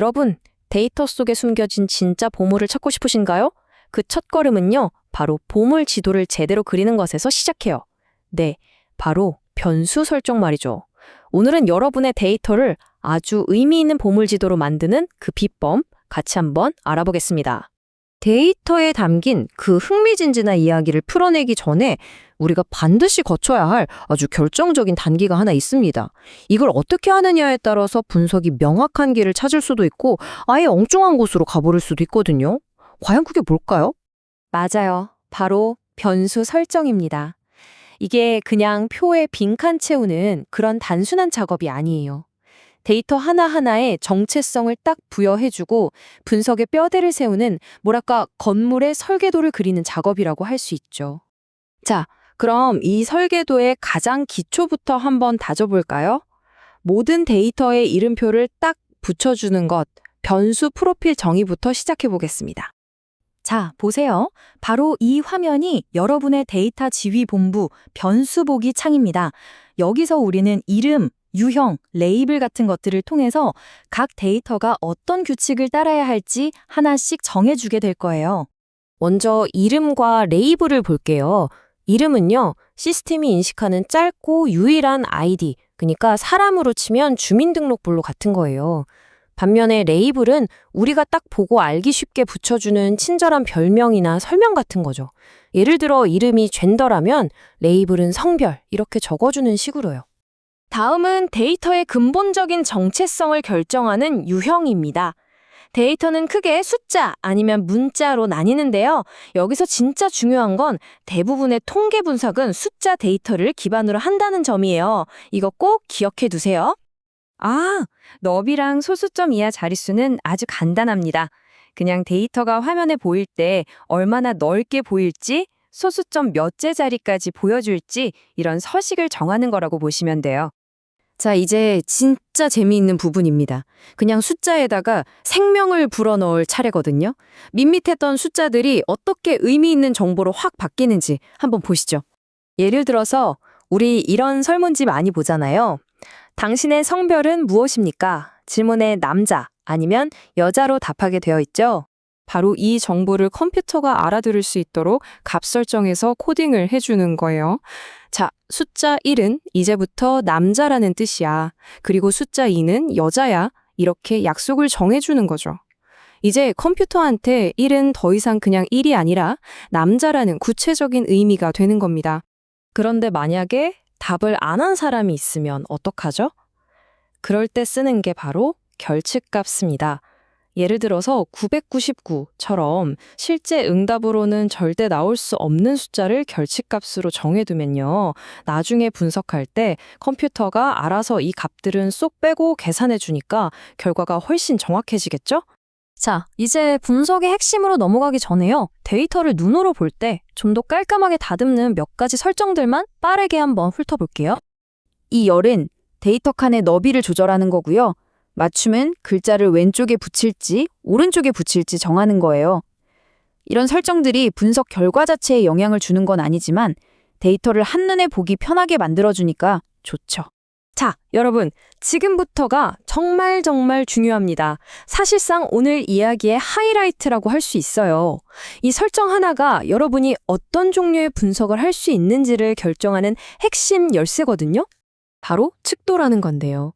여러분, 데이터 속에 숨겨진 진짜 보물을 찾고 싶으신가요? 그 첫걸음은요, 바로 보물 지도를 제대로 그리는 것에서 시작해요. 네, 바로 변수 설정 말이죠. 오늘은 여러분의 데이터를 아주 의미 있는 보물 지도로 만드는 그 비법 같이 한번 알아보겠습니다. 데이터에 담긴 그 흥미진진한 이야기를 풀어내기 전에 우리가 반드시 거쳐야 할 아주 결정적인 단계가 하나 있습니다. 이걸 어떻게 하느냐에 따라서 분석이 명확한 길을 찾을 수도 있고 아예 엉뚱한 곳으로 가버릴 수도 있거든요. 과연 그게 뭘까요? 맞아요. 바로 변수 설정입니다. 이게 그냥 표에 빈칸 채우는 그런 단순한 작업이 아니에요. 데이터 하나하나에 정체성을 딱 부여해주고 분석의 뼈대를 세우는 뭐랄까 건물의 설계도를 그리는 작업이라고 할 수 있죠. 자, 그럼 이 설계도의 가장 기초부터 한번 다져볼까요? 모든 데이터의 이름표를 딱 붙여주는 것, 변수 프로필 정의부터 시작해보겠습니다. 자, 보세요. 바로 이 화면이 여러분의 데이터 지휘 본부 변수 보기 창입니다. 여기서 우리는 이름, 유형, 레이블 같은 것들을 통해서 각 데이터가 어떤 규칙을 따라야 할지 하나씩 정해주게 될 거예요. 먼저 이름과 레이블을 볼게요. 이름은요, 시스템이 인식하는 짧고 유일한 아이디, 그러니까 사람으로 치면 주민등록번호 같은 거예요. 반면에 레이블은 우리가 딱 보고 알기 쉽게 붙여주는 친절한 별명이나 설명 같은 거죠. 예를 들어 이름이 젠더라면 레이블은 성별, 이렇게 적어주는 식으로요. 다음은 데이터의 근본적인 정체성을 결정하는 유형입니다. 데이터는 크게 숫자 아니면 문자로 나뉘는데요. 여기서 진짜 중요한 건 대부분의 통계 분석은 숫자 데이터를 기반으로 한다는 점이에요. 이거 꼭 기억해 두세요. 너비랑 소수점 이하 자릿수는 아주 간단합니다. 그냥 데이터가 화면에 보일 때 얼마나 넓게 보일지, 소수점 몇째 자리까지 보여줄지 이런 서식을 정하는 거라고 보시면 돼요. 자, 이제 진짜 재미있는 부분입니다. 그냥 숫자에다가 생명을 불어넣을 차례거든요. 밋밋했던 숫자들이 어떻게 의미 있는 정보로 확 바뀌는지 한번 보시죠. 예를 들어서 우리 이런 설문지 많이 보잖아요. 당신의 성별은 무엇입니까? 질문에 남자 아니면 여자로 답하게 되어 있죠. 바로 이 정보를 컴퓨터가 알아들을 수 있도록 값 설정해서 코딩을 해주는 거예요. 자, 숫자 1은 이제부터 남자라는 뜻이야. 그리고 숫자 2는 여자야. 이렇게 약속을 정해주는 거죠. 이제 컴퓨터한테 1은 더 이상 그냥 1이 아니라 남자라는 구체적인 의미가 되는 겁니다. 그런데 만약에 답을 안 한 사람이 있으면 어떡하죠? 그럴 때 쓰는 게 바로 결칙값입니다. 예를 들어서 999처럼 실제 응답으로는 절대 나올 수 없는 숫자를 결칙값으로 정해두면요. 나중에 분석할 때 컴퓨터가 알아서 이 값들은 쏙 빼고 계산해 주니까 결과가 훨씬 정확해지겠죠? 자, 이제 분석의 핵심으로 넘어가기 전에요. 데이터를 눈으로 볼 때 좀 더 깔끔하게 다듬는 몇 가지 설정들만 빠르게 한번 훑어볼게요. 이 열은 데이터 칸의 너비를 조절하는 거고요. 맞춤은 글자를 왼쪽에 붙일지 오른쪽에 붙일지 정하는 거예요. 이런 설정들이 분석 결과 자체에 영향을 주는 건 아니지만 데이터를 한눈에 보기 편하게 만들어주니까 좋죠. 자, 여러분, 지금부터가 정말 중요합니다. 사실상 오늘 이야기의 하이라이트라고 할 수 있어요. 이 설정 하나가 여러분이 어떤 종류의 분석을 할 수 있는지를 결정하는 핵심 열쇠거든요. 바로 측도라는 건데요.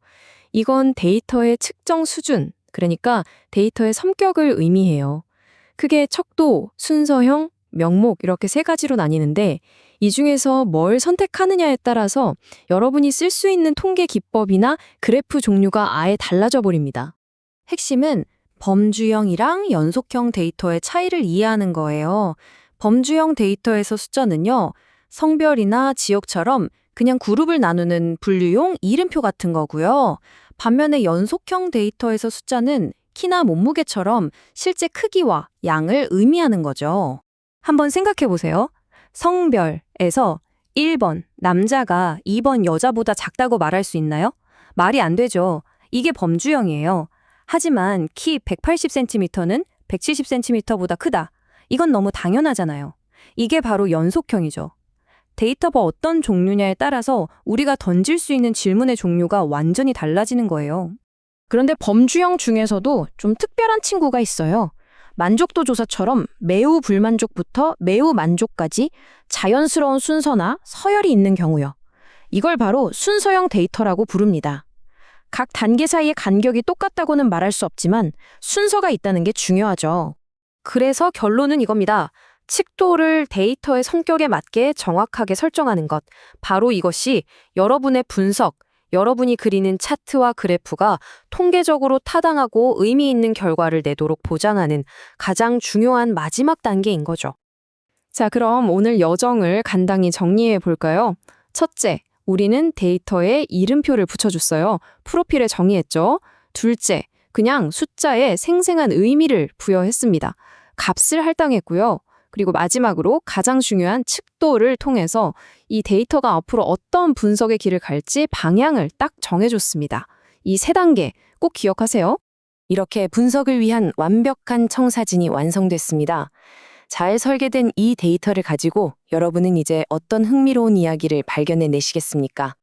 이건 데이터의 측정 수준, 그러니까 데이터의 성격을 의미해요. 크게 척도, 순서형, 명목 이렇게 세 가지로 나뉘는데 이 중에서 뭘 선택하느냐에 따라서 여러분이 쓸 수 있는 통계 기법이나 그래프 종류가 아예 달라져 버립니다. 핵심은 범주형이랑 연속형 데이터의 차이를 이해하는 거예요. 범주형 데이터에서 숫자는요, 성별이나 지역처럼 그냥 그룹을 나누는 분류용 이름표 같은 거고요. 반면에 연속형 데이터에서 숫자는 키나 몸무게처럼 실제 크기와 양을 의미하는 거죠. 한번 생각해 보세요. 성별에서 1번 남자가 2번 여자보다 작다고 말할 수 있나요? 말이 안 되죠. 이게 범주형이에요. 하지만 키 180cm는 170cm보다 크다. 이건 너무 당연하잖아요. 이게 바로 연속형이죠. 데이터가 어떤 종류냐에 따라서 우리가 던질 수 있는 질문의 종류가 완전히 달라지는 거예요. 그런데 범주형 중에서도 좀 특별한 친구가 있어요. 만족도 조사처럼 매우 불만족부터 매우 만족까지 자연스러운 순서나 서열이 있는 경우요. 이걸 바로 순서형 데이터라고 부릅니다. 각 단계 사이의 간격이 똑같다고는 말할 수 없지만 순서가 있다는 게 중요하죠. 그래서 결론은 이겁니다. 칙도를 데이터의 성격에 맞게 정확하게 설정하는 것. 바로 이것이 여러분의 분석, 여러분이 그리는 차트와 그래프가 통계적으로 타당하고 의미 있는 결과를 내도록 보장하는 가장 중요한 마지막 단계인 거죠. 자, 그럼 오늘 여정을 간단히 정리해 볼까요? 첫째, 우리는 데이터에 이름표를 붙여줬어요. 프로필에 정의했죠. 둘째, 그냥 숫자에 생생한 의미를 부여했습니다. 값을 할당했고요. 그리고 마지막으로 가장 중요한 측도를 통해서 이 데이터가 앞으로 어떤 분석의 길을 갈지 방향을 딱 정해줬습니다. 이 세 단계 꼭 기억하세요. 이렇게 분석을 위한 완벽한 청사진이 완성됐습니다. 잘 설계된 이 데이터를 가지고 여러분은 이제 어떤 흥미로운 이야기를 발견해 내시겠습니까?